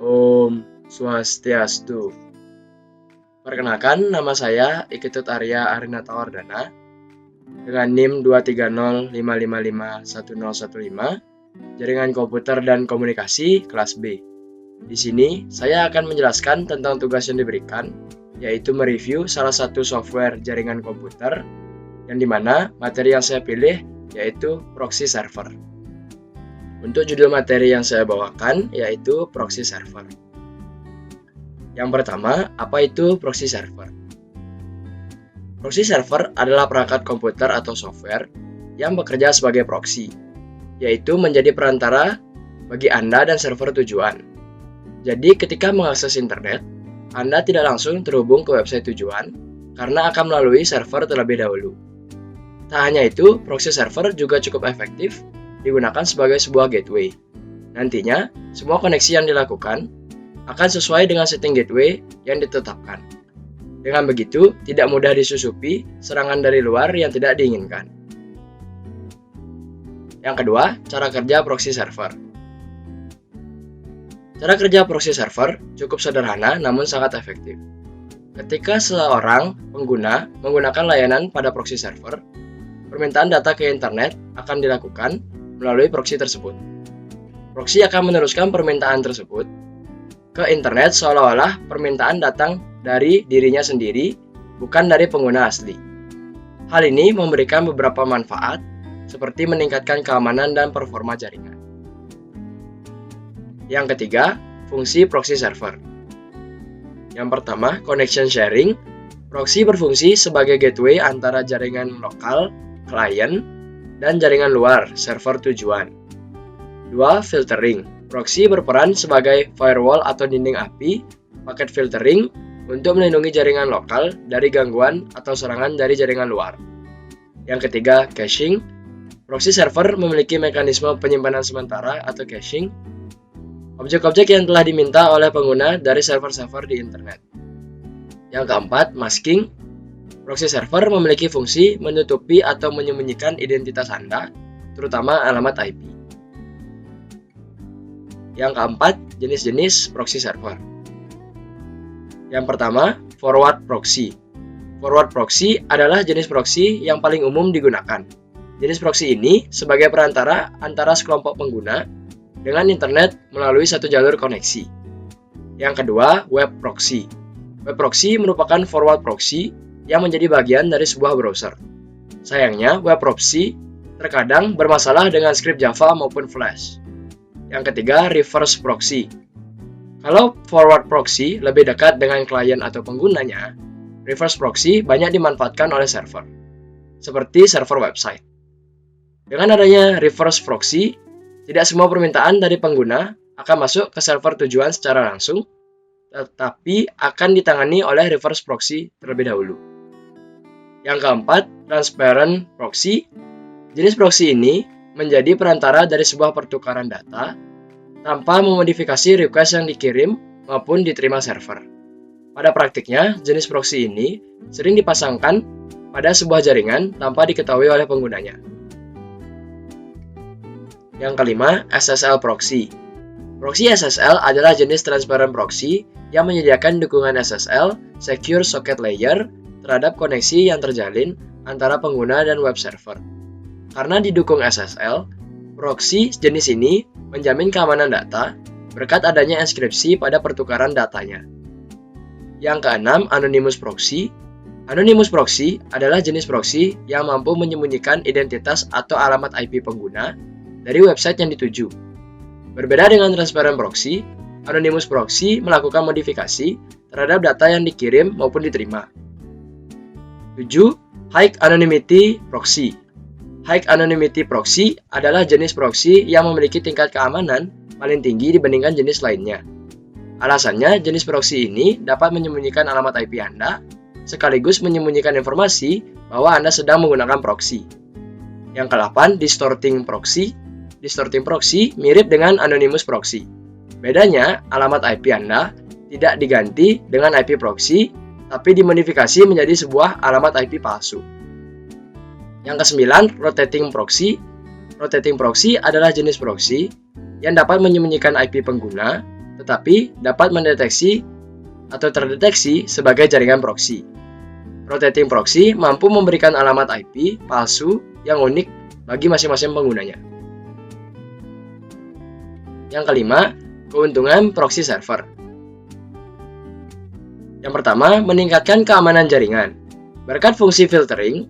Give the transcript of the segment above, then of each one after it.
Om Swastiastu. Perkenalkan, nama saya Iketut Arya Arinatawardana dengan NIM 23055551015, Jaringan Komputer dan Komunikasi kelas B. Di sini, saya akan menjelaskan tentang tugas yang diberikan, yaitu mereview salah satu software jaringan komputer, yang dimana materi yang saya pilih yaitu proxy server. Untuk judul materi yang saya bawakan yaitu proxy server. Yang pertama, apa itu proxy server? Proxy server adalah perangkat komputer atau software yang bekerja sebagai proxy, yaitu menjadi perantara bagi Anda dan server tujuan. Jadi ketika mengakses internet, Anda tidak langsung terhubung ke website tujuan karena akan melalui server terlebih dahulu. Tak hanya itu, proxy server juga cukup efektif digunakan sebagai sebuah gateway. Nantinya, semua koneksi yang dilakukan akan sesuai dengan setting gateway yang ditetapkan. Dengan begitu, tidak mudah disusupi serangan dari luar yang tidak diinginkan. Yang kedua, cara kerja proxy server. Cara kerja proxy server cukup sederhana namun sangat efektif. Ketika seorang pengguna menggunakan layanan pada proxy server, permintaan data ke internet akan dilakukan melalui proxy tersebut. Proxy akan meneruskan permintaan tersebut ke internet seolah-olah permintaan datang dari dirinya sendiri, bukan dari pengguna asli. Hal ini memberikan beberapa manfaat, seperti meningkatkan keamanan dan performa jaringan. Yang ketiga, fungsi proxy server. Yang pertama, connection sharing. Proxy berfungsi sebagai gateway antara jaringan lokal, klien, dan jaringan luar, server tujuan. 2. Filtering. Proxy berperan sebagai firewall atau dinding api, paket filtering untuk melindungi jaringan lokal dari gangguan atau serangan dari jaringan luar. Yang ketiga, caching. Proxy server memiliki mekanisme penyimpanan sementara atau caching objek-objek yang telah diminta oleh pengguna dari server-server di internet. Yang keempat, masking. Proxy server memiliki fungsi menutupi atau menyembunyikan identitas Anda, terutama alamat IP. Yang keempat, jenis-jenis proxy server. Yang pertama, forward proxy. Forward proxy adalah jenis proxy yang paling umum digunakan. Jenis proxy ini sebagai perantara antara sekelompok pengguna dengan internet melalui satu jalur koneksi. Yang kedua, web proxy. Web proxy merupakan forward proxy yang menjadi bagian dari sebuah browser. Sayangnya, web proxy terkadang bermasalah dengan skrip Java maupun Flash. Yang ketiga, reverse proxy. Kalau forward proxy lebih dekat dengan klien atau penggunanya, reverse proxy banyak dimanfaatkan oleh server, seperti server website. Dengan adanya reverse proxy, tidak semua permintaan dari pengguna akan masuk ke server tujuan secara langsung, tetapi akan ditangani oleh reverse proxy terlebih dahulu. Yang keempat, transparent proxy. Jenis proxy ini menjadi perantara dari sebuah pertukaran data tanpa memodifikasi request yang dikirim maupun diterima server. Pada praktiknya, jenis proxy ini sering dipasangkan pada sebuah jaringan tanpa diketahui oleh penggunanya. Yang kelima, SSL proxy. Proxy SSL adalah jenis transparent proxy yang menyediakan dukungan SSL, Secure Socket Layer, terhadap koneksi yang terjalin antara pengguna dan web server. Karena didukung SSL, proxy jenis ini menjamin keamanan data berkat adanya enkripsi pada pertukaran datanya. Yang keenam, anonymous proxy. Anonymous proxy adalah jenis proxy yang mampu menyembunyikan identitas atau alamat IP pengguna dari website yang dituju. Berbeda dengan transparent proxy, anonymous proxy melakukan modifikasi terhadap data yang dikirim maupun diterima. 7. High Anonymity Proxy. High Anonymity Proxy adalah jenis proxy yang memiliki tingkat keamanan paling tinggi dibandingkan jenis lainnya. Alasannya, jenis proxy ini dapat menyembunyikan alamat IP Anda, sekaligus menyembunyikan informasi bahwa Anda sedang menggunakan proxy. Yang ke-8, Distorting Proxy. Distorting Proxy mirip dengan Anonymous Proxy. Bedanya, alamat IP Anda tidak diganti dengan IP proxy, tapi dimodifikasi menjadi sebuah alamat IP palsu. Yang ke-9, rotating proxy. Rotating proxy adalah jenis proxy yang dapat menyembunyikan IP pengguna tetapi dapat mendeteksi atau terdeteksi sebagai jaringan proxy. Rotating proxy mampu memberikan alamat IP palsu yang unik bagi masing-masing penggunanya. Yang kelima, keuntungan proxy server. Yang pertama, meningkatkan keamanan jaringan. Berkat fungsi filtering,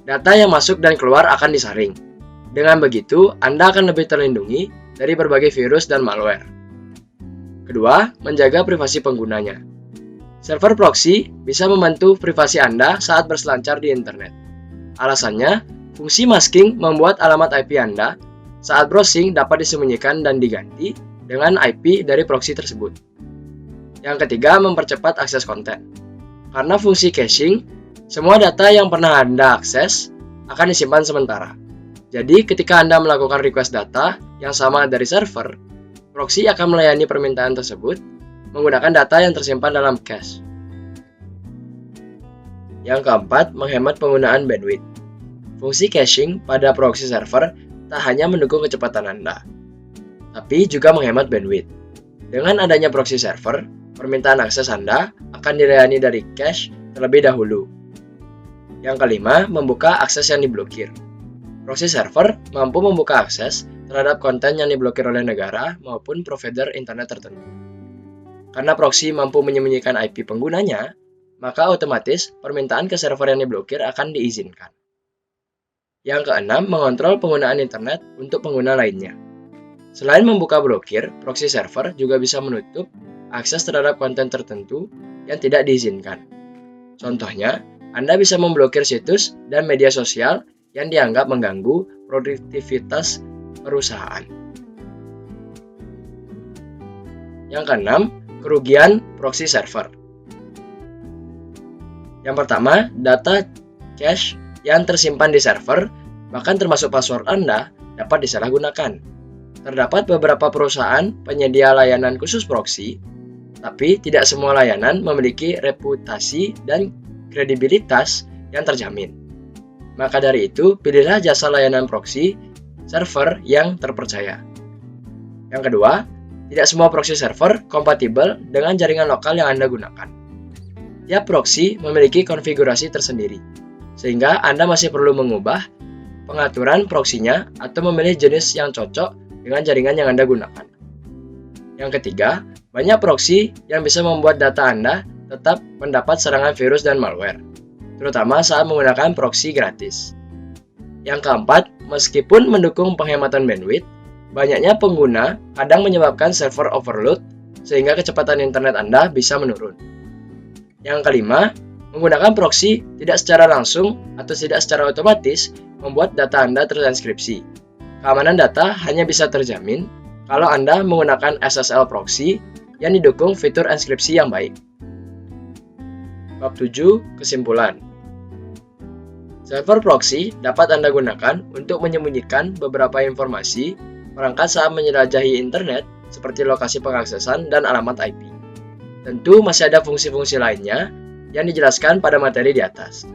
data yang masuk dan keluar akan disaring. Dengan begitu, Anda akan lebih terlindungi dari berbagai virus dan malware. Kedua, menjaga privasi penggunanya. Server proxy bisa membantu privasi Anda saat berselancar di internet. Alasannya, fungsi masking membuat alamat IP Anda saat browsing dapat disembunyikan dan diganti dengan IP dari proxy tersebut. Yang ketiga, mempercepat akses konten. Karena fungsi caching, semua data yang pernah Anda akses akan disimpan sementara. Jadi, ketika Anda melakukan request data yang sama dari server, proxy akan melayani permintaan tersebut menggunakan data yang tersimpan dalam cache. Yang keempat, menghemat penggunaan bandwidth. Fungsi caching pada proxy server tak hanya mendukung kecepatan Anda, tapi juga menghemat bandwidth. Dengan adanya proxy server, permintaan akses Anda akan dilayani dari cache terlebih dahulu. Yang kelima, membuka akses yang diblokir. Proxy server mampu membuka akses terhadap konten yang diblokir oleh negara maupun provider internet tertentu. Karena proxy mampu menyembunyikan IP penggunanya, maka otomatis permintaan ke server yang diblokir akan diizinkan. Yang keenam, mengontrol penggunaan internet untuk pengguna lainnya. Selain membuka blokir, proxy server juga bisa menutup akses terhadap konten tertentu yang tidak diizinkan. Contohnya, Anda bisa memblokir situs dan media sosial yang dianggap mengganggu produktivitas perusahaan. Yang keenam, kerugian proxy server. Yang pertama, data cache yang tersimpan di server, bahkan termasuk password Anda, dapat disalahgunakan. Terdapat beberapa perusahaan penyedia layanan khusus proxy, tapi tidak semua layanan memiliki reputasi dan kredibilitas yang terjamin. Maka dari itu, pilihlah jasa layanan proxy server yang terpercaya. Yang kedua, tidak semua proxy server kompatibel dengan jaringan lokal yang Anda gunakan. Tiap proxy memiliki konfigurasi tersendiri, sehingga Anda masih perlu mengubah pengaturan proxy-nya atau memilih jenis yang cocok dengan jaringan yang Anda gunakan. Yang ketiga, banyak proxy yang bisa membuat data Anda tetap mendapat serangan virus dan malware, terutama saat menggunakan proxy gratis. Yang keempat, meskipun mendukung penghematan bandwidth, banyaknya pengguna kadang menyebabkan server overload sehingga kecepatan internet Anda bisa menurun. Yang kelima, menggunakan proxy tidak secara langsung atau tidak secara otomatis membuat data Anda tertranskripsi. Keamanan data hanya bisa terjamin kalau Anda menggunakan SSL proxy yang didukung fitur enkripsi yang baik. Bab 7, kesimpulan. Server proxy dapat Anda gunakan untuk menyembunyikan beberapa informasi perangkat saat menjelajahi internet seperti lokasi pengaksesan dan alamat IP. Tentu masih ada fungsi-fungsi lainnya yang dijelaskan pada materi di atas.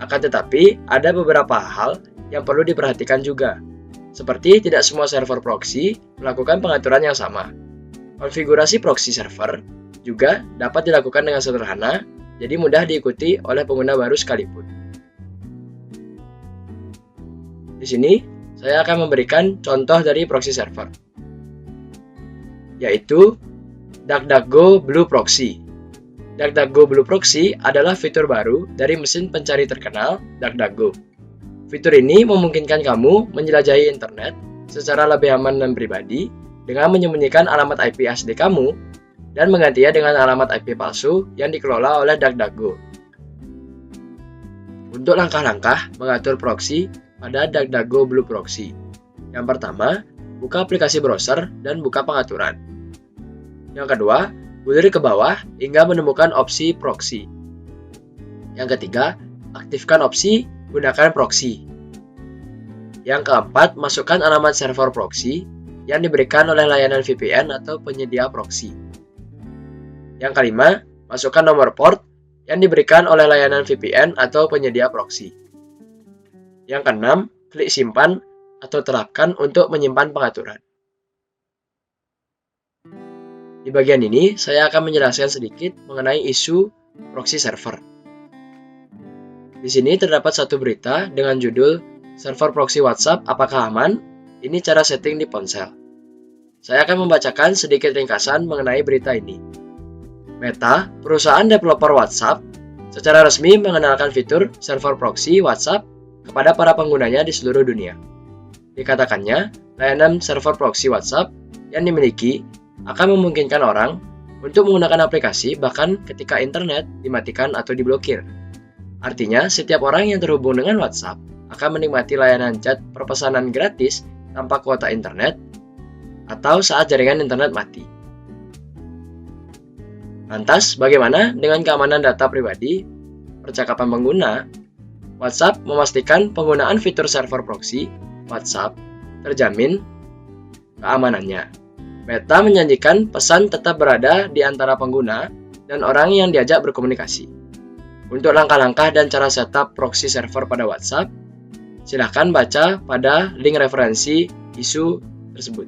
Akan tetapi, ada beberapa hal yang perlu diperhatikan juga. Seperti tidak semua server proxy melakukan pengaturan yang sama. Konfigurasi proxy server juga dapat dilakukan dengan sederhana, jadi mudah diikuti oleh pengguna baru sekalipun. Di sini, saya akan memberikan contoh dari proxy server, yaitu DuckDuckGo Blue Proxy. DuckDuckGo Blue Proxy adalah fitur baru dari mesin pencari terkenal DuckDuckGo. Fitur ini memungkinkan kamu menjelajahi internet secara lebih aman dan pribadi dengan menyembunyikan alamat IP asli kamu dan menggantinya dengan alamat IP palsu yang dikelola oleh DuckDuckGo. Untuk langkah-langkah mengatur proxy pada DuckDuckGo Blue Proxy. Yang pertama, buka aplikasi browser dan buka pengaturan. Yang kedua, bulir ke bawah hingga menemukan opsi proxy. Yang ketiga, aktifkan opsi gunakan proxy. Yang keempat, masukkan alamat server proxy yang diberikan oleh layanan VPN atau penyedia proxy. Yang kelima, masukkan nomor port yang diberikan oleh layanan VPN atau penyedia proxy. Yang keenam, klik simpan atau terapkan untuk menyimpan pengaturan. Di bagian ini, saya akan menjelaskan sedikit mengenai isu proxy server. Di sini terdapat satu berita dengan judul "Server proxy WhatsApp apakah aman? Ini cara setting di ponsel". Saya akan membacakan sedikit ringkasan mengenai berita ini. Meta, perusahaan developer WhatsApp, secara resmi mengenalkan fitur server proxy WhatsApp kepada para penggunanya di seluruh dunia. Dikatakannya, layanan server proxy WhatsApp yang dimiliki akan memungkinkan orang untuk menggunakan aplikasi bahkan ketika internet dimatikan atau diblokir. Artinya, setiap orang yang terhubung dengan WhatsApp akan menikmati layanan chat perpesanan gratis tanpa kuota internet atau saat jaringan internet mati. Lantas, bagaimana dengan keamanan data pribadi percakapan pengguna? WhatsApp memastikan penggunaan fitur server proxy WhatsApp terjamin keamanannya. Meta menjanjikan pesan tetap berada di antara pengguna dan orang yang diajak berkomunikasi. Untuk langkah-langkah dan cara setup proxy server pada WhatsApp, silakan baca pada link referensi isu tersebut.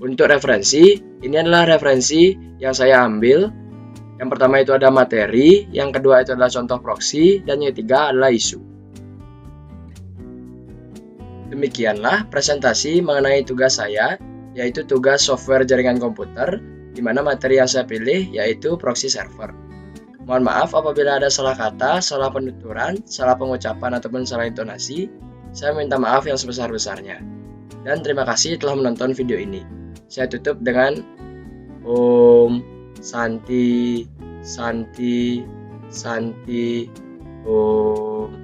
Untuk referensi, ini adalah referensi yang saya ambil. Yang pertama itu ada materi, yang kedua itu adalah contoh proxy, dan yang ketiga adalah isu. Demikianlah presentasi mengenai tugas saya, yaitu tugas software jaringan komputer, di mana materi yang saya pilih yaitu proxy server. Mohon maaf apabila ada salah kata, salah penuturan, salah pengucapan, ataupun salah intonasi. Saya minta maaf yang sebesar-besarnya. Dan terima kasih telah menonton video ini. Saya tutup dengan Om Santi Santi Santi Om.